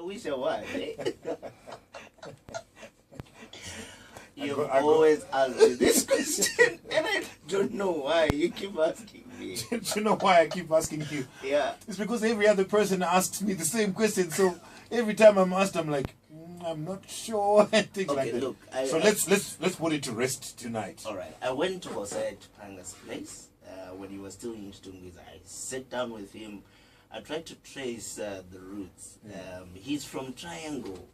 wish I was. Eh? You always ask me this question, and I don't know why you keep asking me. Do you know why I keep asking you? Yeah. It's because every other person asks me the same question. So every time I'm asked, I'm like, I'm not sure, and things like that. Look, let's put it to rest tonight. All right. I went to Chipanga's place when he was still in Chitungi's. I sat down with him. I tried to trace the roots. He's from Triangle,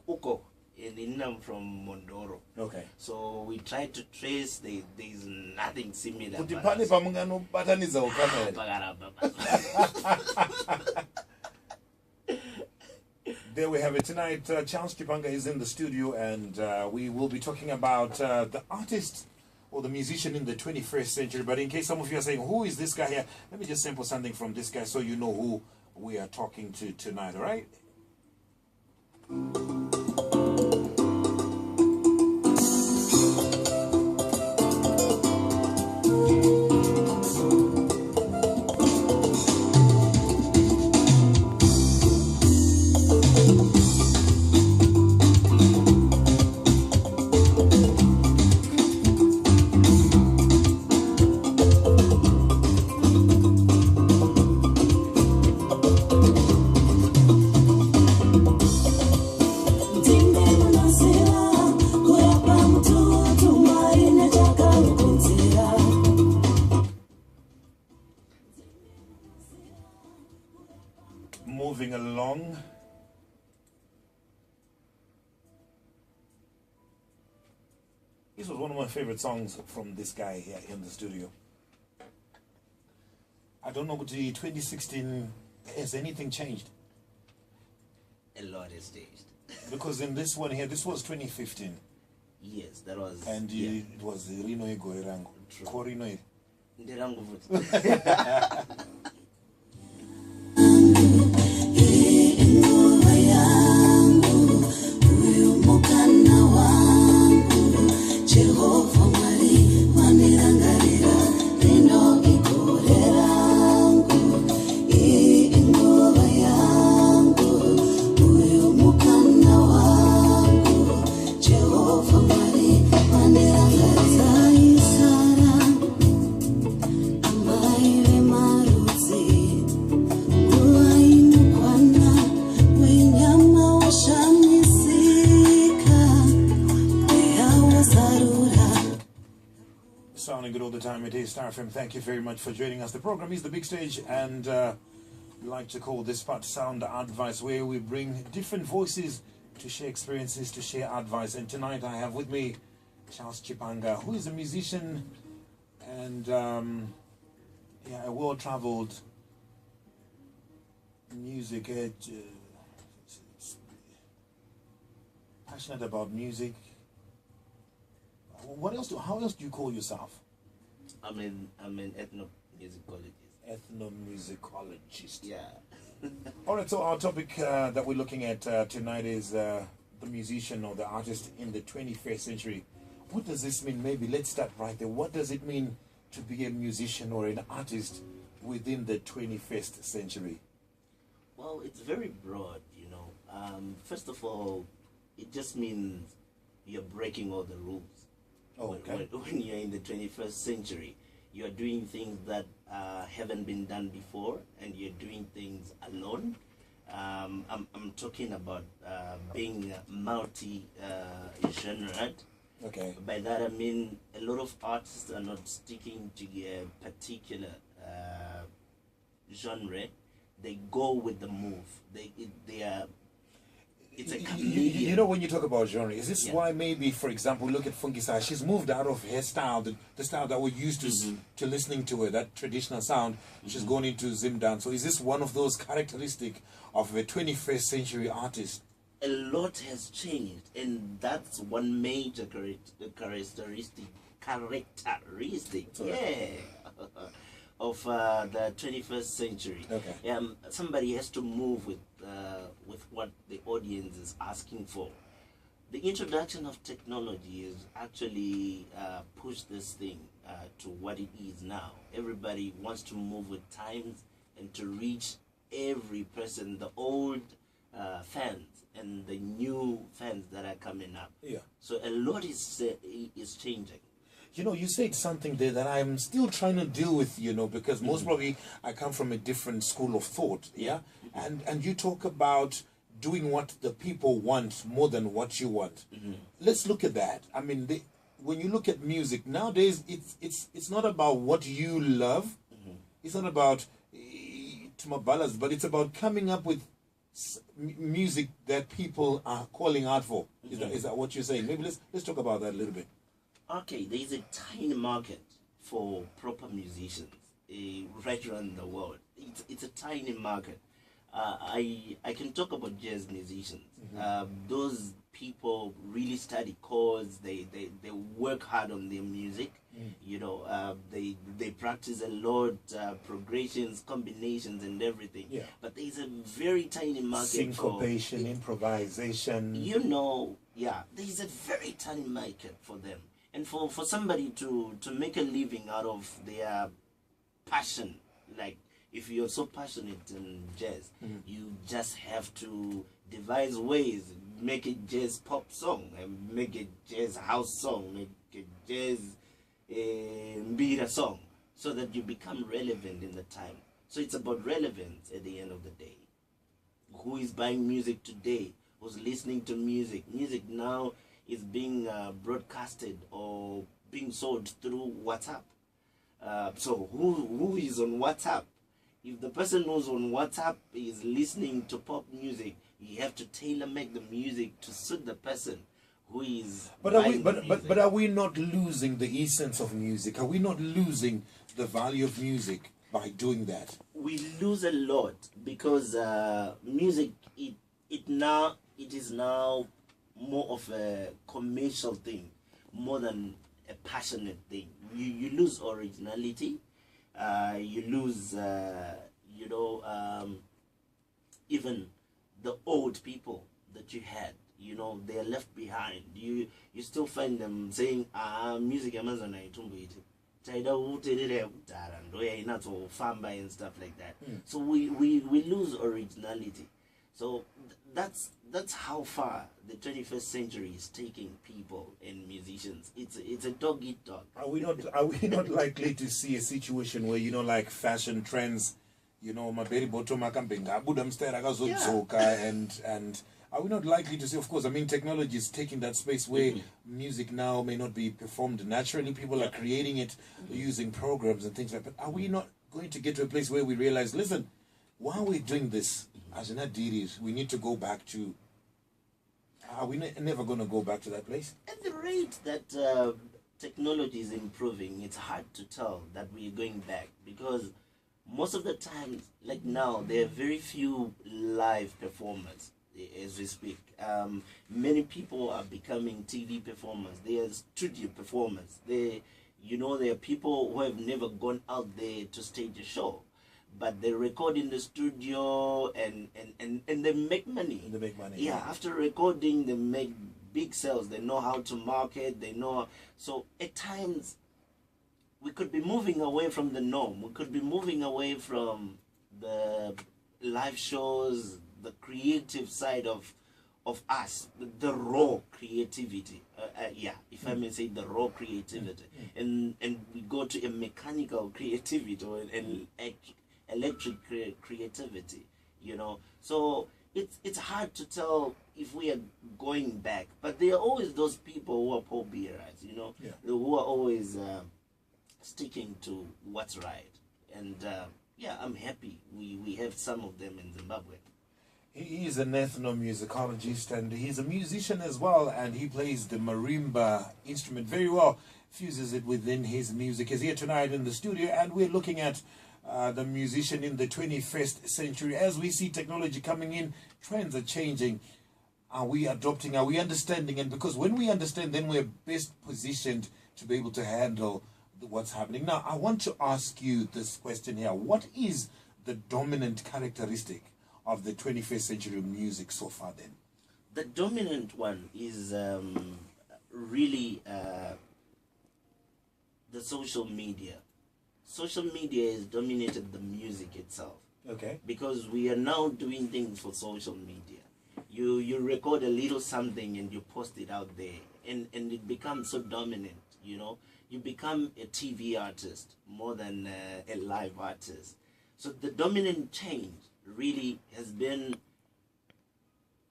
Uko. And I'm from Mondoro. Okay. So we tried to trace. There's nothing similar. There we have it tonight. Charles Chipanga is in the studio, and we will be talking about the artist or the musician in the 21st century. But in case some of you are saying, who is this guy here? Let me just sample something from this guy so you know who we are talking to tonight, all right? Moving along. This was one of my favorite songs from this guy here in the studio. I don't know, but the 2016, has anything changed? A lot has changed. Because in this one here, this was 2015. Yes, that was. And it was Rino Egoerango. Korino. Sounding good all the time. It is StarFM. Thank you very much for joining us. The program is The Big Stage, and we like to call this part Sound Advice, where we bring different voices to share experiences, to share advice. And tonight I have with me Charles Chipanga, who is a musician and a well-traveled music, passionate about music. What else? How else do you call yourself? I'm an ethnomusicologist. Ethnomusicologist. Yeah. All right. So our topic that we're looking at tonight is the musician or the artist in the 21st century. What does this mean? Maybe let's start right there. What does it mean to be a musician or an artist within the 21st century? Well, it's very broad, you know. First of all, it just means you're breaking all the rules. Oh, okay. When you're in the 21st century, you're doing things that haven't been done before, and you're doing things alone. I'm talking about being multi-genre. Okay. By that I mean a lot of artists are not sticking to a particular genre. They go with the move. They are. It's a you know, when you talk about genre, is this why maybe, for example, look at Funky Style, she's moved out of her style, the style that we're used to listening to her, that traditional sound, she's gone into Zim dance. So is this one of those characteristics of a 21st century artist? A lot has changed, and that's one major characteristic, of the 21st century. Okay. Somebody has to move with what the audience is asking for. The introduction of technology has actually pushed this thing to what it is now. Everybody wants to move with times and to reach every person, the old fans and the new fans that are coming up. Yeah. So a lot is changing. You know, you said something there that I'm still trying to deal with, you know, because most probably I come from a different school of thought, yeah? And you talk about doing what the people want more than what you want. Let's look at that. I mean, when you look at music, nowadays it's not about what you love. It's not about tumabalas, but it's about coming up with music that people are calling out for. Is that what you're saying? Maybe let's talk about that a little bit. Okay, there is a tiny market for proper musicians right around the world. It's a tiny market. I can talk about jazz musicians. Those people really study chords. They work hard on their music. You know, they practice a lot, progressions, combinations, and everything. Yeah. But there is a very tiny market Syncopation, improvisation. You know, yeah, there is a very tiny market for them. And for somebody to make a living out of their passion, like if you're so passionate in jazz, you just have to devise ways, make a jazz pop song, and make a jazz house song, make a jazz mbira song, so that you become relevant in the time. So it's about relevance at the end of the day. Who is buying music today? Who's listening to music? Music now is being broadcasted or being sold through WhatsApp. So who is on WhatsApp? If the person who's on WhatsApp is listening to pop music, you have to tailor-make the music to suit the person who is. But are we not losing the essence of music? Are we not losing the value of music by doing that? We lose a lot because music it is now more of a commercial thing, more than a passionate thing. You lose originality. You lose, even the old people that you had. You know, they are left behind. You still find them saying, music Amazon and stuff like that. So we lose originality. So that's how far the 21st century is taking people and musicians. It's a dog eat dog. Are we not likely to see a situation where, you know, like fashion trends, you know, maberi bottom akambenga budamstera kazozoka and are we not likely to see, of course, I mean, technology is taking that space where music now may not be performed naturally. People are creating it using programs and things like that. But are we not going to get to a place where we realize, listen, while we're doing this, as an adiris, we need to go back to. Are we never going to go back to that place? At the rate that technology is improving, it's hard to tell that we're going back, because most of the time, like now, there are very few live performers as we speak. Many people are becoming TV performers. They are studio performers. There are people who have never gone out there to stage a show, but they record in the studio and they make money. They make money. Yeah, after recording, they make big sales. They know how to market. They know. So at times, we could be moving away from the norm. We could be moving away from the live shows, the creative side of us, the raw creativity. If I may say, the raw creativity, and we go to a mechanical creativity or an electric creativity. So it's hard to tell if we are going back, but there are always those people who are Paul Bearers, who are always sticking to what's right. And I'm happy we have some of them in Zimbabwe. He is an ethnomusicologist and he's a musician as well, and he plays the marimba instrument very well, fuses it within his music. He's here tonight in the studio, and we're looking at the musician in the 21st century. As we see technology coming in, trends are changing. Are we adopting? Are we understanding? And because when we understand, then we're best positioned to be able to handle what's happening. Now, I want to ask you this question here. What is the dominant characteristic of the 21st century music so far then? The dominant one is really the social media. Social media has dominated the music itself. Okay. Because we are now doing things for social media. You record a little something and you post it out there, and it becomes so dominant. You know, you become a TV artist more than a live artist. So the dominant change really has been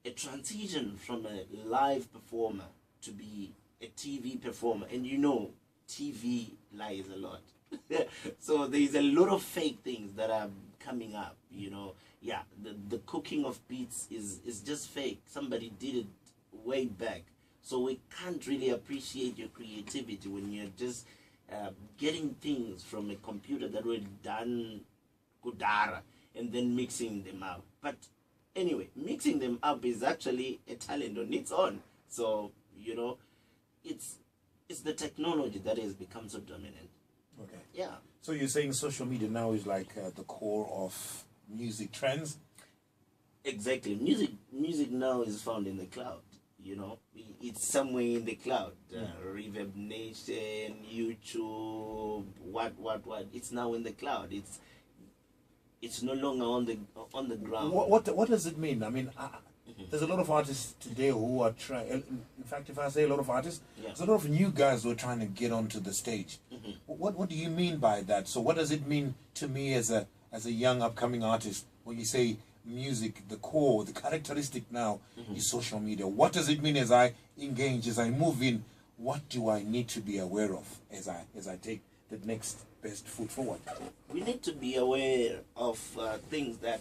a transition from a live performer to be a TV performer. And you know, TV lies a lot. So there's a lot of fake things that are coming up, you know. Yeah, the cooking of beats is just fake. Somebody did it way back. So we can't really appreciate your creativity when you're just getting things from a computer that were done kudara and then mixing them up. But anyway, mixing them up is actually a talent on its own. So, you know, it's the technology that has become so dominant. Okay. Yeah. So you're saying social media now is like the core of music trends? Exactly. Music now is found in the cloud. You know, it's somewhere in the cloud. Reverb Nation, YouTube, what. It's now in the cloud. It's no longer on the ground. What does it mean? I mean, there's a lot of artists today who are trying. In fact, if I say a lot of artists, there's a lot of new guys who are trying to get onto the stage. What do you mean by that? So what does it mean to me as a young upcoming artist when you say music, the core, the characteristic now is social media? What does it mean as I engage, as I move in? What do I need to be aware of as I take the next best foot forward? We need to be aware of things that.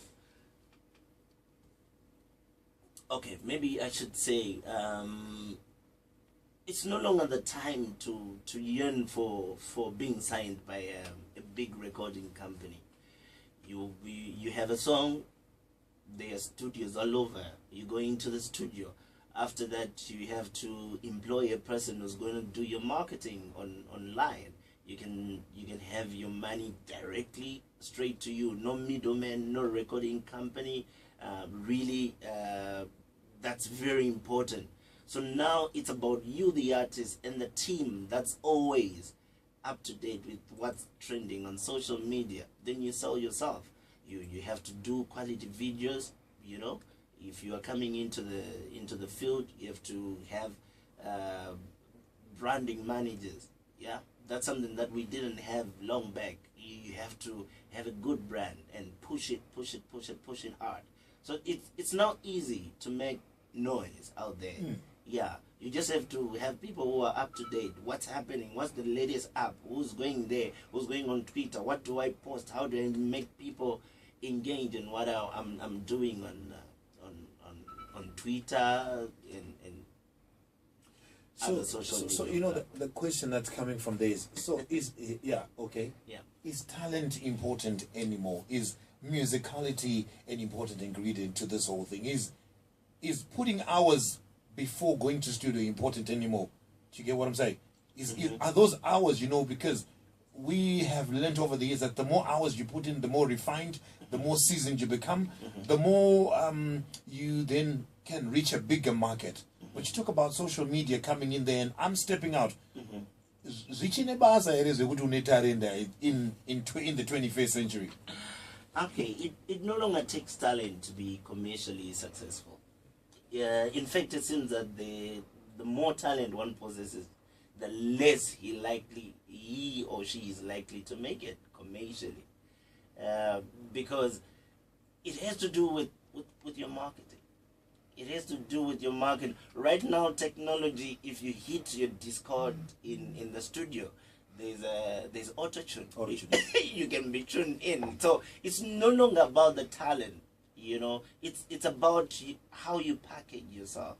Okay, maybe I should say it's no longer the time to yearn for being signed by a big recording company. You have a song, there are studios all over. You go into the studio. After that, you have to employ a person who's going to do your marketing online. You can have your money directly straight to you. No middleman, no recording company. Really, that's very important. So now it's about you, the artist, and the team that's always up to date with what's trending on social media. Then you sell yourself. You have to do quality videos. You know, if you are coming into the field, you have to have branding managers. Yeah, that's something that we didn't have long back. You have to have a good brand and push it hard. So it's now easy to make noise out there. Yeah, you just have to have people who are up to date. What's happening? What's the latest app? Who's going there? Who's going on Twitter? What do I post? How do I make people engage in what I'm doing on Twitter and other social media? So you know the question that's coming from there is, so is is talent important anymore? Is musicality an important ingredient to this whole thing? Is putting hours before going to studio important anymore? Do you get what I'm saying? Are those hours, you know, because we have learned over the years that the more hours you put in, the more refined, the more seasoned you become, the more you then can reach a bigger market. But you talk about social media coming in there, and I'm stepping out. Reaching a baza is a good in the 21st century. Okay, it no longer takes talent to be commercially successful. In fact, it seems that the more talent one possesses, the less he or she is likely to make it commercially, because it has to do with your marketing. It has to do with your market. Right now, technology, if you hit your Discord in the studio, there's auto-tune. You can be tuned in. So it's no longer about the talent, you know. It's about how you package yourself.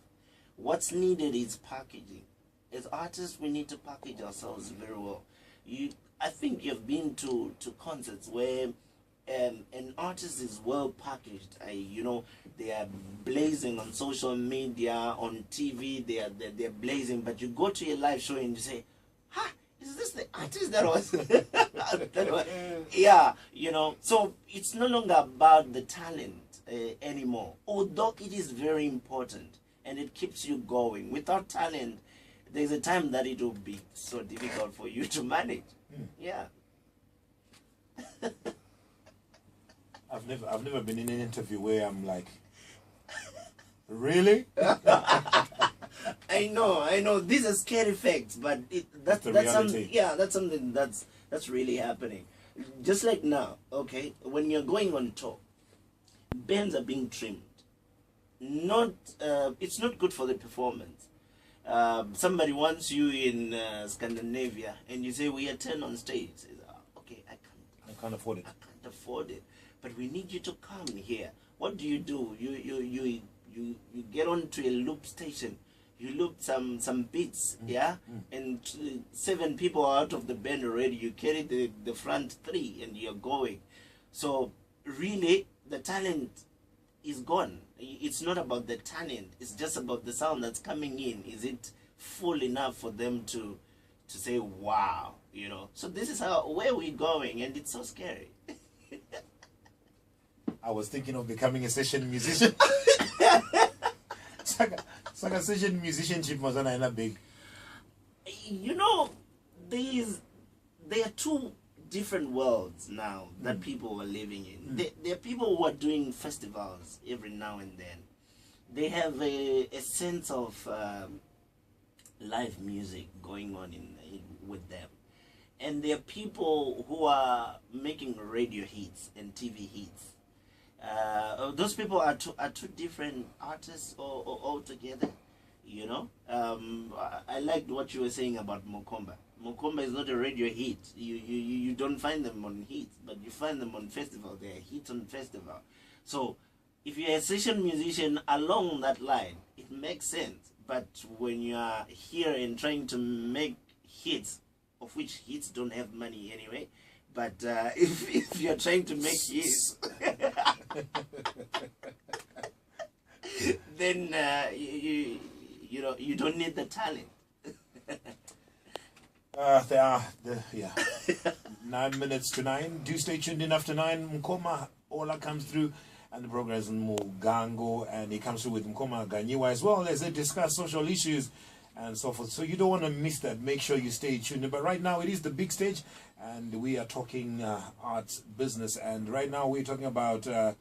What's needed is packaging. As artists, we need to package ourselves very well. I think you've been to concerts where an artist is well packaged. You know, they are blazing on social media, on TV. They're blazing. But you go to a live show and you say, "Ha, is this the artist that was?" Yeah, you know. So it's no longer about the talent anymore. Although it is very important and it keeps you going. Without talent, there's a time that it will be so difficult for you to manage. Yeah. I've never been in an interview where I'm like, really? I know. These are scary facts, but that's reality. something. Yeah, that's something that's really happening. Just like now, okay, when you're going on tour, bands are being trimmed. Not, it's not good for the performance. Somebody wants you in Scandinavia, and you say we are 10 on stage. Says, okay, I can't afford it. I can't afford it, but we need you to come here. What do? You get onto a loop station. You loop some beats, yeah, and 7 people are out of the band already. You carry the front 3, and you're going. So really, the talent is gone. It's not about the talent. It's just about the sound that's coming in. Is it full enough for them to say wow? You know. So this is where we're going, and it's so scary. I was thinking of becoming a session musician. Saka session musicianship was not big. You know, there are 2 different worlds now that people are living in. There are people who are doing festivals every now and then. They have a sense of live music going on with them. And there are people who are making radio hits and TV hits. Those people are two different artists altogether, you know. I liked what you were saying about Mokomba. Mokomba is not a radio hit. You don't find them on hits, but you find them on festival. They are hits on festival. So if you're a session musician along that line, it makes sense. But when you are here and trying to make hits, of which hits don't have money anyway, but if you're trying to make hits, then you don't need the talent. Yeah. 9 minutes to 9. Do stay tuned in after 9. Mkoma Ola comes through, and the program is Mugango, and he comes through with Mkoma Ganyiwa as well as they discuss social issues and so forth. So you don't want to miss that. Make sure you stay tuned. But right now it is the big stage, and we are talking arts business. And right now we're talking about the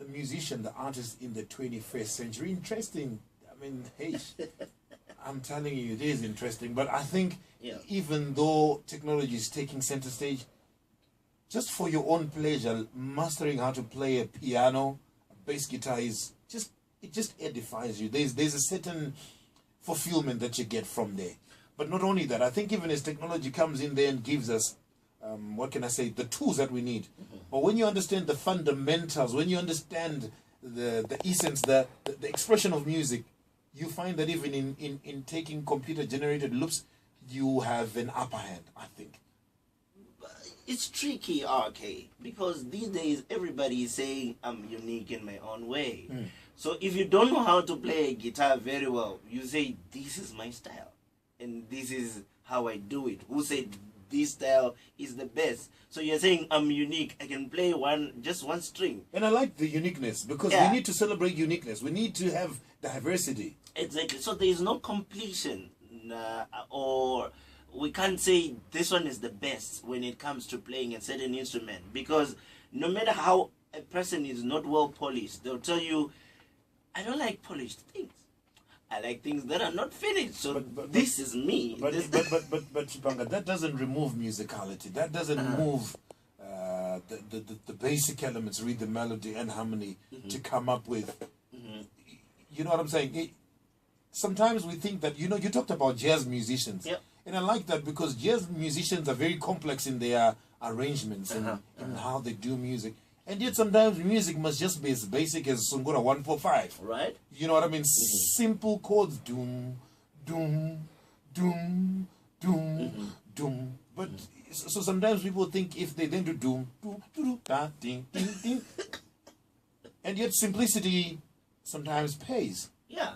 musician, the artist in the 21st century. Interesting. I mean, hey, I'm telling you, it is interesting. But I think even though technology is taking center stage, just for your own pleasure, mastering how to play a piano, a bass guitar it just edifies you. There's a certain fulfillment that you get from there. But not only that, I think even as technology comes in there and gives us, the tools that we need. But when you understand the fundamentals, when you understand the essence, the expression of music, you find that even in taking computer-generated loops, you have an upper hand, I think. It's tricky, RK, because these days everybody is saying I'm unique in my own way. So if you don't know how to play a guitar very well, you say this is my style and this is how I do it. Who said this style is the best? So you're saying I'm unique. I can play just one string. And I like the uniqueness, because we need to celebrate uniqueness. We need to have diversity. Exactly. So there is no completion, or we can't say this one is the best when it comes to playing a certain instrument, because no matter how a person is not well polished, they'll tell you, I don't like polished things. I like things that are not finished. So this is me. But Chipanga, that doesn't remove musicality. That doesn't remove the basic elements, read the melody and harmony to come up with. You know what I'm saying? Sometimes we think that, you talked about jazz musicians. Yep. And I like that, because jazz musicians are very complex in their arrangements and how they do music. And yet sometimes music must just be as basic as Sungura 145. Right. You know what I mean? Simple chords. Doom, doom, doom, doom, doom. But so sometimes people think if they then do doom, doom, doom, da, ding, ding, ding. And yet simplicity sometimes pays. Yeah.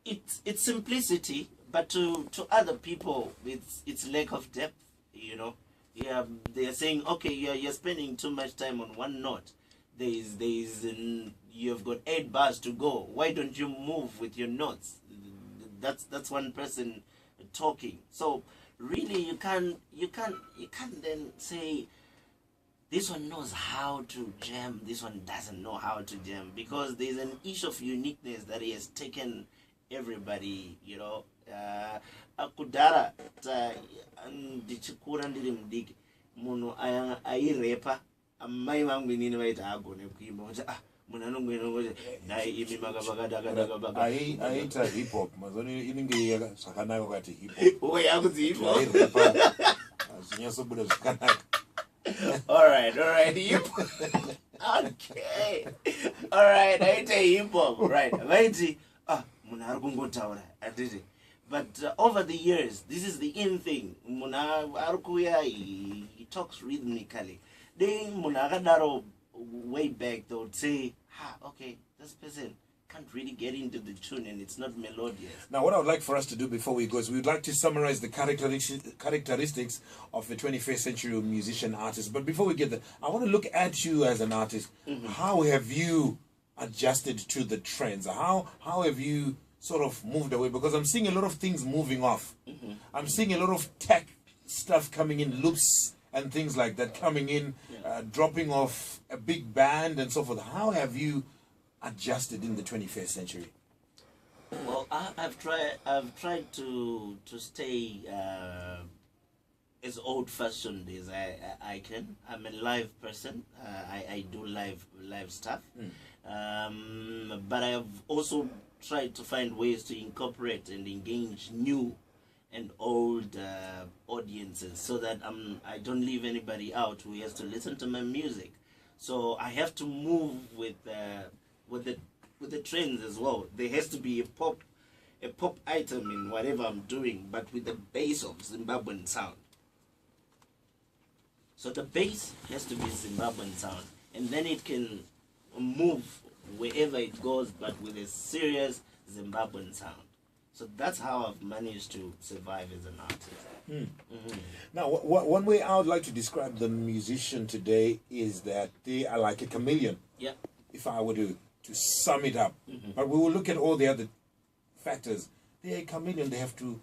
It's simplicity, but to other people it's lack of depth, Yeah, they are saying, okay, you're spending too much time on one note. You've got 8 bars to go. Why don't you move with your notes? That's one person talking. So really, you can't then say this one knows how to jam, this one doesn't know how to jam, because there's an issue of uniqueness that he has taken everybody, you know. Akudara ndichikura ndiri mudiki munhu airepa amai vangu inini vaiti agone kuimba kuti munhu anongwena kuti dai imi makavakadakadaka aiita hip hop mazoni inenge zvakanaka kwati hip hop yakudzi hip hop airepa zvinyasobuda zvakanaka. All right, hip hop. Okay. All right, I hip hop. Right. Vaiti munhu ari kungotaura atiti. But over the years, this is the in thing. Munhu ari kuuya, he talks rhythmically. Then munhu akadaro way back, they would say, okay, this person can't really get into the tune and it's not melodious. Now, what I would like for us to do before we go is we would like to summarize the characteristics of the 21st century musician artist. But before we get there, I want to look at you as an artist. Mm-hmm. How have you adjusted to the trends? How have you sort of moved away? Because I'm seeing a lot of things moving off. Mm-hmm. I'm seeing a lot of tech stuff coming in, loops and things like that coming in, dropping off a big band and so forth. How have you adjusted in the 21st century? Well, I've tried to stay as old-fashioned as I can. I'm a live person. I do live stuff, but I have also tried to find ways to incorporate and engage new and old audiences, so that I don't leave anybody out who has to listen to my music. So I have to move with the trends as well. There has to be a pop item in whatever I'm doing, but with the base of Zimbabwean sound. So the base has to be Zimbabwean sound, and then it can move wherever it goes, but with a serious Zimbabwean sound. So that's how I've managed to survive as an artist. Mm-hmm. Now, one way I would like to describe the musician today is that they are like a chameleon. Yeah. If I were to sum it up. Mm-hmm. But we will look at all the other factors. They're a chameleon. They have to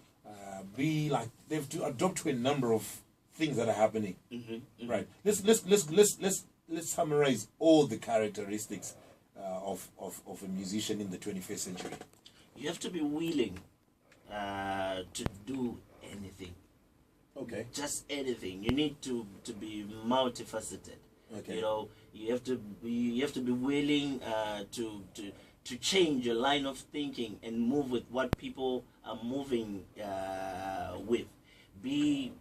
they have to adopt to a number of things that are happening. Mm-hmm. Mm-hmm. Right. Let's summarize all the characteristics of a musician in the 21st century. You have to be willing to do anything. Okay. Just anything. You need to be multifaceted. Okay. You know, you have to be willing to change your line of thinking and move with what people are moving with. Be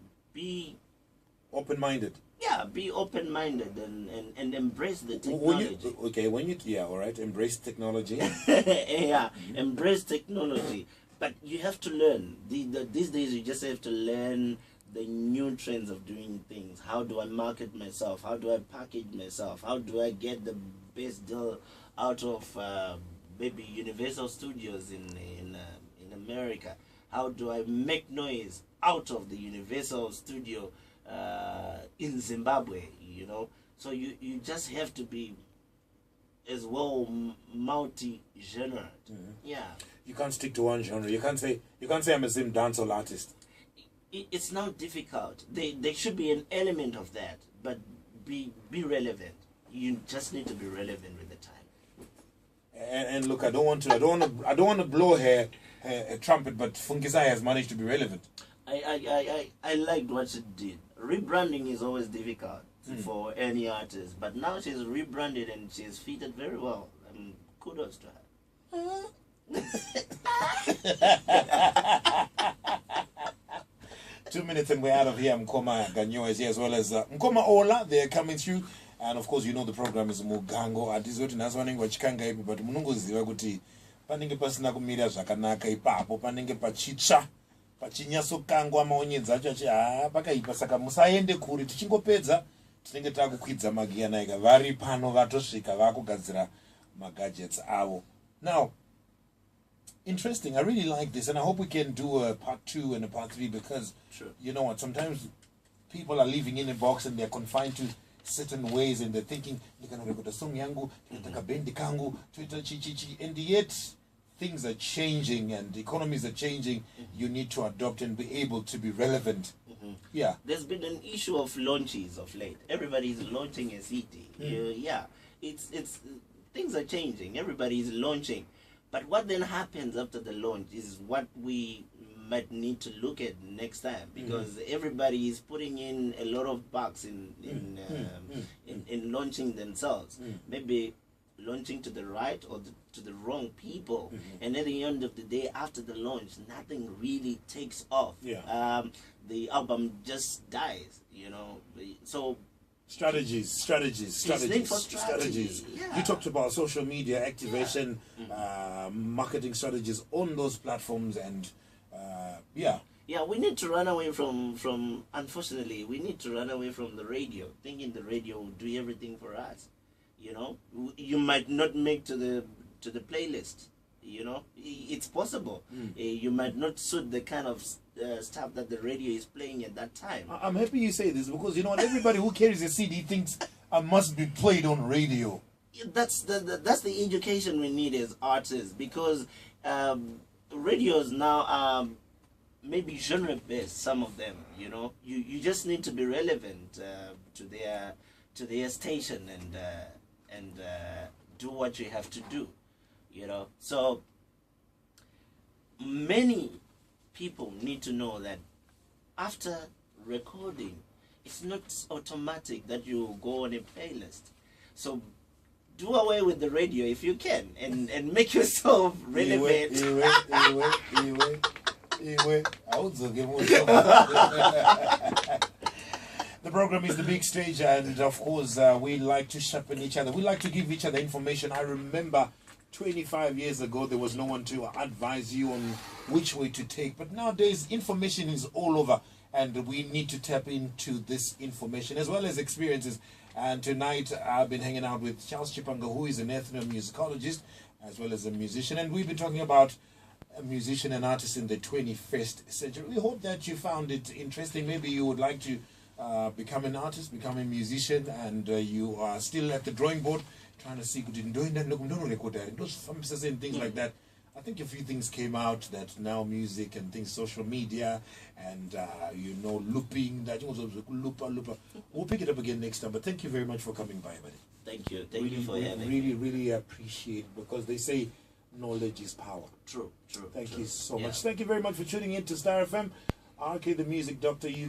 open-minded. Yeah, be open-minded and embrace the technology. All right, embrace technology. Yeah, embrace technology. But you have to learn. These days you just have to learn the new trends of doing things. How do I market myself? How do I package myself? How do I get the best deal out of maybe Universal Studios in America? How do I make noise out of the Universal Studio in Zimbabwe? You know, so you just have to be as well multi-genre. Mm-hmm. Yeah. You can't stick to one genre. You can't say I'm a Zim dancehall artist. It's now difficult. There should be an element of that, but be relevant. You just need to be relevant with the time. And look, I don't want to blow a trumpet, but Funkisai has managed to be relevant. I liked what she did. Rebranding is always difficult for any artist, but now she's rebranded and she's fitted very well. Kudos to her. 2 minutes and we're out of here. Mkoma Ganyo is here, as well as Mkoma Ola. They're coming through. And of course, you know the program is Mugango. Atizoti nazwanengo Chipanga ipi, but munongoziva kuti panenge pasina kumira zvakanaka ipapo, panenge pachitsva, pachinyaso kangwa maonyedza acho pakaipa, saka musaende kure, tichingopedza tinenge takukwidza magiya naika vari pano vatosvika vakugadzira magadgets avo. Now, interesting. I really like this, and I hope we can do a part 2 and a part 3, because you know what, sometimes people are living in a box and they're confined to certain ways, and they're thinking, and yet things are changing and economies are changing, you need to adopt and be able to be relevant. Yeah. There's been an issue of launches of late. Everybody's launching a CD. Yeah. It's things are changing. Everybody's launching. But what then happens after the launch is what we might need to look at next time, because everybody is putting in a lot of bucks in launching themselves. Maybe launching to the right or to the wrong people, and at the end of the day, after the launch, nothing really takes off. The album just dies, you know. So strategies. You talked about social media activation, marketing strategies on those platforms, and we need to run away from unfortunately, we need to run away from the radio, thinking the radio will do everything for us. You know, you might not make to the playlist. You know, it's possible. You might not suit the kind of stuff that the radio is playing at that time. I'm happy you say this, because you know what, everybody who carries a CD thinks I must be played on radio. That's the education we need as artists, because radios now are maybe genre based. Some of them, you know, you just need to be relevant to their station and do what you have to do, you know. So many people need to know that after recording, it's not automatic that you go on a playlist. So do away with the radio if you can, and make yourself relevant. The program is The Big Stage, and of course we like to sharpen each other. We like to give each other information. I remember 25 years ago there was no one to advise you on which way to take, but nowadays information is all over, and we need to tap into this information as well as experiences. And tonight I've been hanging out with Charles Chipanga, who is an ethnomusicologist as well as a musician, and we've been talking about a musician and artist in the 21st century. We hope that you found it interesting. Maybe you would like to become an artist, become a musician, and you are still at the drawing board trying to see things like that. I think a few things came out that now music and things, social media, and you know, looping, that looper. We'll pick it up again next time, but thank you very much for coming by, buddy. Thank you for having me. Really appreciate it, because they say knowledge is power. True. Thank you so much. Thank you very much for tuning in to StarFM. RK the Music Doctor. You